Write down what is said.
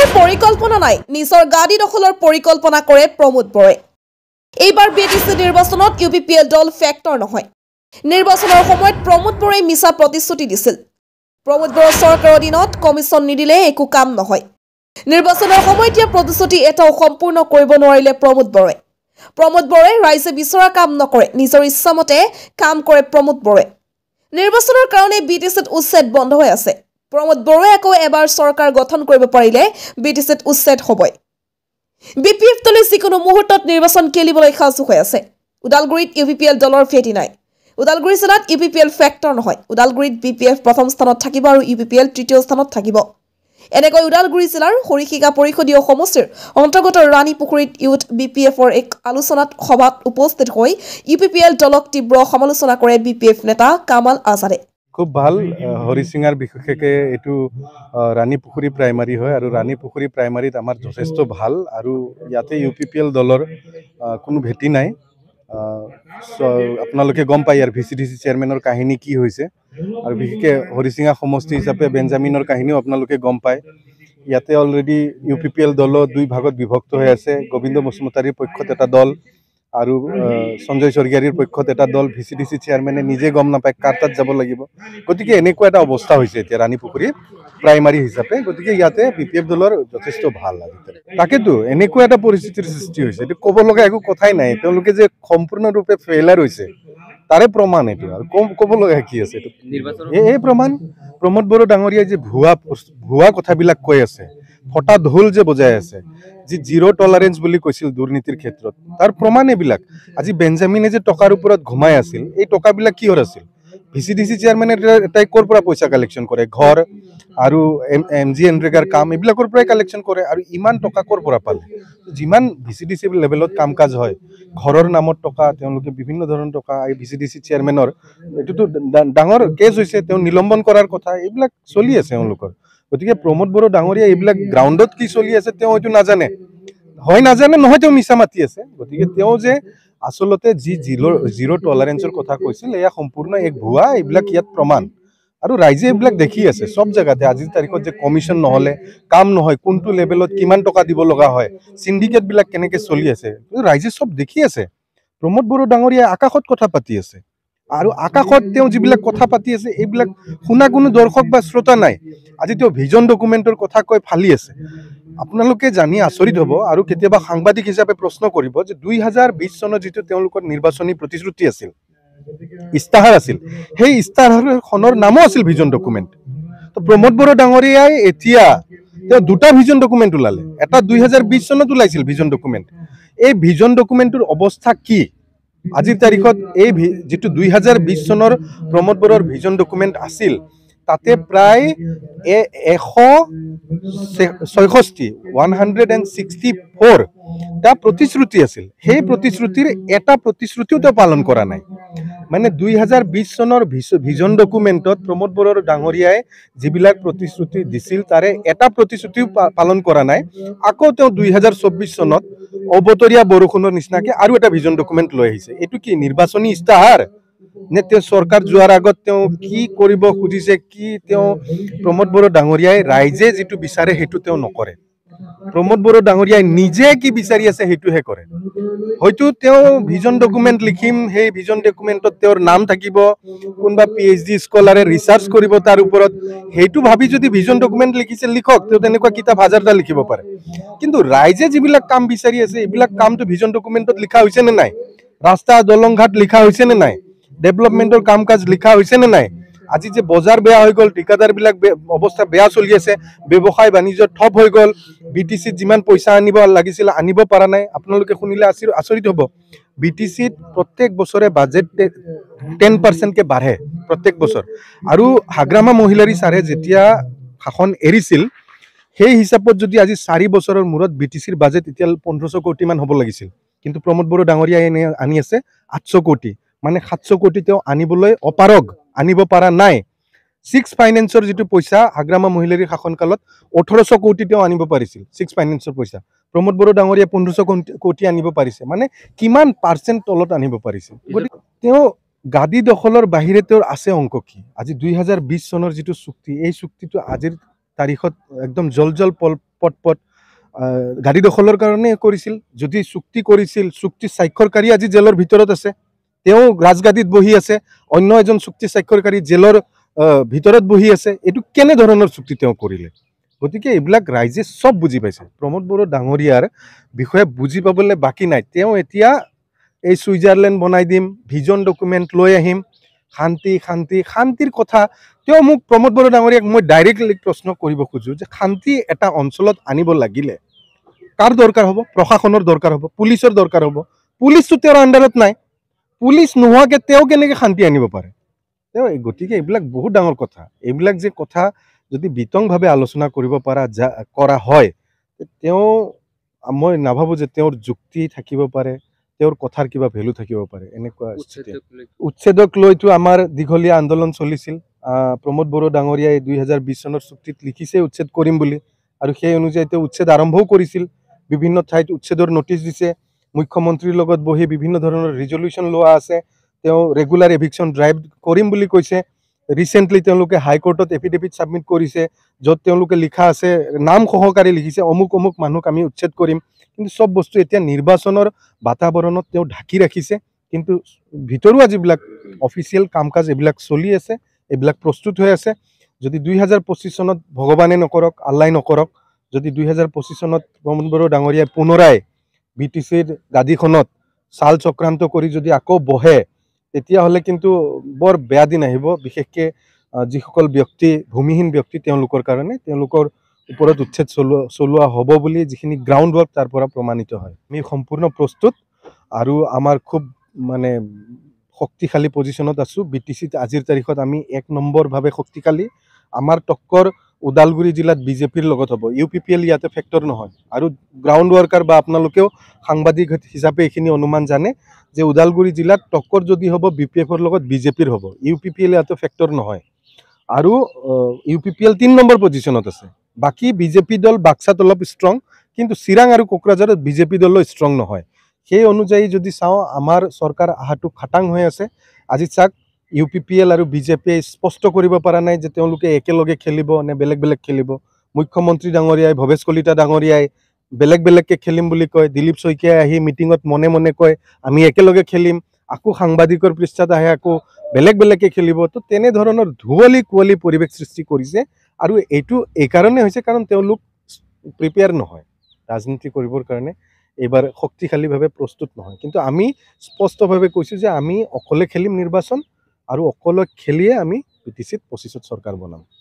নিৰ্বাচনৰ পৰিকল্পনা নাই, নিজৰ গাদী দখলৰ পৰিকল্পনা কৰে প্ৰমোদ বৰাই। এইবাৰ বিটিচি নিৰ্বাচনত ইউপিপিএল দল ফেক্টৰ নহয়। নিৰ্বাচনৰ সময়ত প্ৰমোদ বৰাই মিছা প্ৰতিশ্ৰুতি দিছিল। প্ৰমোদ বৰাৰ চৰকাৰৰ দিনত কমিশ্যন নিদিলে একো কাম নহয়। নিৰ্বাচনৰ সময়ত দিয়া প্ৰতিশ্ৰুতি এটাও সম্পূৰ্ণ কৰিব নোৱাৰিলে প্ৰমোদ বৰাই। প্ৰমোদ বৰাই ৰাইজে বিচৰা কাম নকৰে, নিজৰ ইচ্ছামতে কাম কৰে প্ৰমোদ বৰাই। নিৰ্বাচনৰ কাৰণে বিটিচিত উচ্ছেদ বন্ধ হৈ আছে। প্ৰমোদ বৰাই আকৌ এবাৰ চৰকাৰ গঠন কৰিব পাৰিলে বিটিচিত উচ্ছেদ হ'বই। বিপিএফ দলে যিকোনো মুহূৰ্তত নিৰ্বাচন খেলিবলৈ সাজু হৈ আছে। ওদালগুৰিত ইউপিপিএল দলৰ ভেটি নাই। ওদালগুৰি জিলাত ইউপিপিএল ফেক্টৰ নহয়। ওদালগুৰিত বিপিএফ প্ৰথম স্থানত থাকিব আৰু ইউপিপিএল তৃতীয় স্থানত থাকিব। এনেকৈ ওদালগুৰি জিলাৰ হৰিশিকা পৰিষদীয় সমষ্টিৰ অন্তৰ্গত ৰাণীপুখুৰীত ইউথ বিপিএফৰ এক আলোচনাত সভাত উপস্থিত হৈ ইউপিপিএল দলক তীব্ৰ সমালোচনা কৰে বিপিএফ নেতা কামাল আজাদে। খুব ভাল হৰিসিঙাৰ বিশেষকৈ এইটো ৰাণীপুখুৰী প্ৰাইমাৰী হয় আৰু ৰাণীপুখুৰী প্ৰাইমাৰীত আমাৰ যথেষ্ট ভাল আৰু ইয়াতে ইউপিপিএল দলৰ কোনো ভেটি নাই। আপোনালোকে গম পায় ইয়াৰ ভিচিডিচি চেয়াৰমেনৰ কাহিনী কি হৈছে আৰু বিশেষকৈ হৰিসিঙা সমষ্টি হিচাপে বেঞ্জামিনৰ কাহিনীও আপোনালোকে গম পায়। ইয়াতে অলৰেডি ইউপিপিএল দল দুই ভাগত বিভক্ত হৈ আছে। গোবিন্দ মজুমদাৰীৰ পক্ষত এটা দল আৰু সঞ্জয় স্বৰ্গীয়াৰীৰ পক্ষত এটা দল। ভিচিডিচি চেয়াৰমেনে নিজে গম নাপায় কাৰ তাত যাব লাগিব। গতিকে এনেকুৱা এটা অৱস্থা হৈছে এতিয়া ৰাণীপুখুৰী প্ৰাইমাৰী হিচাপে। গতিকে ইয়াতে বিপিএফ দলৰ যথেষ্ট ভাল। তাকেতো এনেকুৱা এটা পৰিস্থিতিৰ সৃষ্টি হৈছে, এইটো ক'ব লগা একো কথাই নাই। তেওঁলোকে যে সম্পূৰ্ণৰূপে ফেইলাৰ হৈছে তাৰে প্ৰমাণ এইটো, আৰু ক'ব লগা কি আছে? এই প্ৰমাণ প্ৰমোদ বড়ো ডাঙৰীয়াই যে ভুৱা কথাবিলাক কৈ আছে, ফটা ঢোল যে বজাই আছে, যি জিৰ' টলাৰেঞ্চ বুলি কৈছিল দুৰ্নীতিৰ ক্ষেত্ৰত, তাৰ প্ৰমাণ এইবিলাক। আজি বেঞ্জামিনে যে টকাৰ ওপৰত ঘুমাই আছিল, এই টকাবিলাক কিহৰ আছিল? ভিচিডিচি চেয়াৰমেনে এটাই ক'ৰ পৰা পইচা কালেকশ্যন কৰে? ঘৰ আৰু MG এনৰেগাৰ কাম এইবিলাকৰ পৰাই কালেকশ্যন কৰে। আৰু ইমান টকা ক'ৰ পৰা পালে? যিমান ভিচিডিচি লেভেলত কাম কাজ হয়, ঘৰৰ নামত টকা, তেওঁলোকে বিভিন্ন ধৰণৰ টকা, এই ভিচিডিচি চেয়াৰমেনৰ এইটোতো ডাঙৰ কেছ হৈছে। তেওঁ নিলম্বন কৰাৰ কথা, এইবিলাক চলি আছে তেওঁলোকৰ। গতিকে প্ৰমোদ বড়ো ডাঙৰীয়া এইবিলাক গ্ৰাউণ্ডত কি চলি আছে তেওঁ হয়তো নাজানে, নাজানে নহয় তেওঁ মিছা মাতি আছে। গতিকে তেওঁ যে আচলতে যি জিৰ' টলাৰেঞ্চৰ কথা কৈছিল এয়া সম্পূৰ্ণ এক ভুৱা। এইবিলাক ইয়াত প্ৰমাণ আৰু ৰাইজে এইবিলাক দেখি আছে চব জেগাতে। আজিৰ তাৰিখত যে কমিশ্যন নহ'লে কাম নহয়, কোনটো লেভেলত কিমান টকা দিব লগা হয়, চিণ্ডিকেটবিলাক কেনেকৈ চলি আছে, ৰাইজে চব দেখি আছে। প্ৰমোদ বড়ো ডাঙৰীয়াই আকাশত কথা পাতি আছে আৰু আকাশত তেওঁ যিবিলাক কথা পাতি আছে এইবিলাক শুনা কোনো দৰ্শক বা শ্ৰোতা নাই। আজি তেওঁ ভিজন ডকুমেণ্টৰ কথা কৈ ফালি আছে। আপোনালোকে জানি আচৰিত হ'ব আৰু কেতিয়াবা সাংবাদিক হিচাপে প্ৰশ্ন কৰিব যে 2020 চনত যিটো তেওঁলোকৰ নিৰ্বাচনী প্ৰতিশ্ৰুতি আছিল, ইস্তাহাৰ আছিল, সেই ইস্তাহাৰখনৰ নামো আছিল ভিজন ডকুমেণ্ট। তো প্ৰমোদ বড়ো ডাঙৰীয়াই এতিয়া তেওঁ দুটা ভিজন ডকুমেণ্ট ওলালে। এটা 2020 চনত ওলাইছিল ভিজন ডকুমেণ্ট। এই ভিজন ডকুমেণ্টটোৰ অৱস্থা কি আজিৰ তাৰিখত? এই যিটো 2020 চনৰ প্ৰমোদ বড়োৰ ভিজন ডকুমেণ্ট আছিল, তাতে প্ৰায় 164টা প্ৰতিশ্ৰুতি আছিল। সেই প্ৰতিশ্ৰুতিৰ এটা প্ৰতিশ্ৰুতিও তেওঁ পালন কৰা নাই। মানে 2020 চনৰ ভিজন ডকুমেণ্টত প্ৰমোদ বড়ো ডাঙৰীয়াই যিবিলাক প্ৰতিশ্ৰুতি দিছিল তাৰে এটা প্ৰতিশ্ৰুতিও পালন কৰা নাই। আকৌ তেওঁ 2024 চনত অবতৰীয়া বৰষুণৰ নিচিনাকে আৰু এটা ভিজন ডকুমেণ্ট লৈ আহিছে। এইটো কি নিৰ্বাচনী ইস্তাহাৰ নে? তেওঁ চৰকাৰ যোৱাৰ আগত তেওঁ কি কৰিব খুজিছে, কি তেওঁ প্ৰমোদ বড়ো ডাঙৰীয়াই ৰাইজে যিটো বিচাৰে সেইটো তেওঁ নকৰে। প্ৰমোদ বড়ো ডাঙৰীয়াই নিজে কি বিচাৰি আছে সেইটোহে কৰে। হয়তো তেওঁ ভিজন ডকুমেণ্ট লিখিম, সেই ভিজন ডকুমেণ্টত তেওঁৰ নাম থাকিব, কোনোবা PhD স্কলাৰে ৰিচাৰ্চ কৰিব তাৰ ওপৰত, সেইটো ভাবি যদি ভিজন ডকুমেণ্ট লিখিছে লিখক, তেওঁ তেনেকুৱা কিতাপ হাজাৰটা লিখিব পাৰে। কিন্তু ৰাইজে যিবিলাক কাম বিচাৰি আছে এইবিলাক কামটো ভিজন ডকুমেণ্টত লিখা হৈছে নে নাই? ৰাস্তা দলং ঘাট লিখা হৈছে নে নাই? ডেভেলপমেণ্টৰ কাম কাজ লিখা হৈছে নে নাই? আজি যে বজাৰ বেয়া হৈ গ'ল, ঠিকাদাৰবিলাক অৱস্থা বেয়া চলি আছে, ব্যৱসায় বাণিজ্য ঠপ হৈ গ'ল, BTCত যিমান পইচা আনিব লাগিছিল আনিব পৰা নাই। আপোনালোকে শুনিলে আচৰিত হ'ব, BTCত প্ৰত্যেক বছৰে বাজেট 10%কে বাঢ়ে প্ৰত্যেক বছৰ। আৰু হাগ্ৰামা মহিলাৰী ছাৰে যেতিয়া শাসন এৰিছিল সেই হিচাপত যদি আজি 4 বছৰৰ মূৰত BTCৰ বাজেট এতিয়া 1500 কোটি মান হ'ব লাগিছিল, কিন্তু প্ৰমোদ বড়ো ডাঙৰীয়াই আনি আছে 800 কোটি। মানে 700 কোটি তেওঁ আনিবলৈ অপাৰগ, আনিব পৰা নাই। 6 ফাইনেন্সৰ যিটো পইচা হাগ্ৰামা মহিলাৰীৰ শাসনকালত 1800 কোটি তেওঁ আনিব পাৰিছিল। 6 ফাইনেন্সৰ পইচা প্ৰমোদ বড়ো ডাঙৰীয়াই 1500 কোটি আনিব পাৰিছে। মানে কিমান পাৰ্চেণ্ট তলত আনিব পাৰিছে? গতিকে তেওঁ গাদী দখলৰ বাহিৰে তেওঁৰ আছে অংক কি? আজি 2020 চনৰ যিটো চুক্তি, এই চুক্তিটো আজিৰ তাৰিখত একদম জল পট গাড়ী দখলৰ কাৰণে কৰিছিল। যদি চুক্তি কৰিছিল, চুক্তি স্বাক্ষৰকাৰী আজি জেলৰ ভিতৰত আছে, তেওঁ ৰাজগাদীত বহি আছে, অন্য এজন চুক্তি স্বাক্ষৰকাৰী জেলৰ ভিতৰত বহি আছে। এইটো কেনেধৰণৰ চুক্তি তেওঁ কৰিলে? গতিকে এইবিলাক ৰাইজে চব বুজি পাইছে। প্ৰমোদ বড়ো ডাঙৰীয়াৰ বিষয়ে বুজি পাবলৈ বাকী নাই। তেওঁ এতিয়া এই ছুইজাৰলেণ্ড বনাই দিম, ভিজন ডকুমেণ্ট লৈ আহিম, শান্তিৰ কথা তেওঁ মোক প্ৰমোদ বড়ো ডাঙৰীয়াক মই ডাইৰেক্টলি প্ৰশ্ন কৰিব খোজোঁ যে শান্তি এটা অঞ্চলত আনিব লাগিলে কাৰ দৰকাৰ হ'ব? প্ৰশাসনৰ দৰকাৰ হ'ব, পুলিচৰ দৰকাৰ হ'ব। পুলিচটো তেওঁৰ আণ্ডাৰত নাই। পুলিচ নোহোৱাকৈ তেওঁ কেনেকৈ শান্তি আনিব পাৰে? গতিকে এইবিলাক বহুত ডাঙৰ কথা। এইবিলাক যে কথা যদি বিতংভাৱে আলোচনা কৰিব কৰা হয়, তেওঁ মই নাভাবোঁ যে তেওঁৰ যুক্তি থাকিব পাৰে, তেওঁৰ কথাৰ কিবা ভেলু থাকিব পাৰে। এনেকুৱা উচ্ছেদক লৈতো আমাৰ দীঘলীয়া আন্দোলন চলিছিল। প্ৰমোদ বড়ো ডাঙৰীয়াই 2020 চনৰ চুক্তিত লিখিছে উচ্ছেদ কৰিম বুলি, আৰু সেই অনুযায়ী তেওঁ উচ্ছেদ আৰম্ভও কৰিছিল। বিভিন্ন ঠাইত উচ্ছেদৰ নটিচ দিছে, মুখ্যমন্ত্ৰীৰ লগত বহি বিভিন্ন ধৰণৰ ৰিজলিউশ্যন লোৱা আছে। তেওঁ ৰেগুলাৰ এভিকশ্যন ড্ৰাইভ কৰিম বুলি কৈছে। ৰিচেণ্টলি তেওঁলোকে হাইকোৰ্টত এফিডেভিট ছাবমিট কৰিছে, য'ত তেওঁলোকে লিখা আছে, নাম সহকাৰে লিখিছে, অমুক মানুহক আমি উচ্ছেদ কৰিম। কিন্তু চব বস্তু এতিয়া নিৰ্বাচনৰ বাতাবৰণত তেওঁ ঢাকি ৰাখিছে। কিন্তু ভিতৰুৱা যিবিলাক অফিচিয়েল কাম কাজ এইবিলাক চলি আছে, এইবিলাক প্ৰস্তুত হৈ আছে। যদি 2025 চনত ভগৱানে নকৰক, আল্লাই নকৰক, যদি 2025 চনত প্ৰমোদ বড়ো ডাঙৰীয়াই পুনৰাই BTCৰ গাদীখনত চাল চক্ৰান্ত কৰি যদি আকৌ বহে, তেতিয়াহ'লে কিন্তু বৰ বেয়া দিন আহিব। বিশেষকৈ যিসকল ব্যক্তি ভূমিহীন ব্যক্তি তেওঁলোকৰ কাৰণে, তেওঁলোকৰ ওপৰত উচ্ছেদ চলোৱা হ'ব বুলি যিখিনি গ্ৰাউণ্ড ৱৰ্ক তাৰ পৰা প্ৰমাণিত হয়। আমি সম্পূৰ্ণ প্ৰস্তুত আৰু আমাৰ খুব শক্তিশালী পজিশ্যনত আছোঁ। BTCত আজিৰ তাৰিখত আমি 1 নম্বৰভাৱে শক্তিশালী। আমাৰ টক্কৰ ওদালগুৰি জিলাত বিজেপিৰ লগত হ'ব। UPPL ইয়াতে ফেক্টৰ নহয়। আৰু গ্ৰাউণ্ড ৱৰ্কাৰ বা আপোনালোকেও সাংবাদিক হিচাপে এইখিনি অনুমান জানে যে ওদালগুৰি জিলাত টক্কৰ যদি হ'ব BPFৰ লগত বিজেপিৰ হ'ব। UPPL ইয়াতে ফেক্টৰ নহয়। আৰু UPPL 3 নম্বৰ পজিশ্যনত আছে। বাকী বিজেপি দল বাক্সাত অলপ ষ্ট্ৰং, কিন্তু চিৰাং আৰু কোকৰাঝাৰত বিজেপি দলো ষ্ট্ৰং নহয়। সেই অনুযায়ী যদি চাওঁ, আমাৰ চৰকাৰ আহাটো খাটাং হৈ আছে। আজি চাওক, UPPL আৰু বিজেপিয়ে স্পষ্ট কৰিব পৰা নাই যে তেওঁলোকে একেলগে খেলিব নে বেলেগ খেলিব। মুখ্যমন্ত্ৰী ডাঙৰীয়াই, ভৱেশ কলিতা ডাঙৰীয়াই বেলেগকৈ খেলিম বুলি কয়। দিলীপ শইকীয়াই আহি মিটিঙত মনে কয় আমি একেলগে খেলিম। আকৌ সাংবাদিকৰ পৃষ্ঠাত আহে আকৌ বেলেগকৈ খেলিব। তো তেনেধৰণৰ কুঁৱলী পৰিৱেশ সৃষ্টি কৰিছে। আৰু এইটো এইকাৰণে হৈছে কাৰণ তেওঁলোক প্ৰিপেয়াৰ নহয় ৰাজনীতি কৰিবৰ কাৰণে, এইবাৰ শক্তিশালীভাৱে প্ৰস্তুত নহয়। কিন্তু আমি স্পষ্টভাৱে কৈছোঁ যে আমি অকলে খেলিম নিৰ্বাচন, আৰু অকলে খেলিয়ে আমি BTCত 25ত চৰকাৰ বনাম।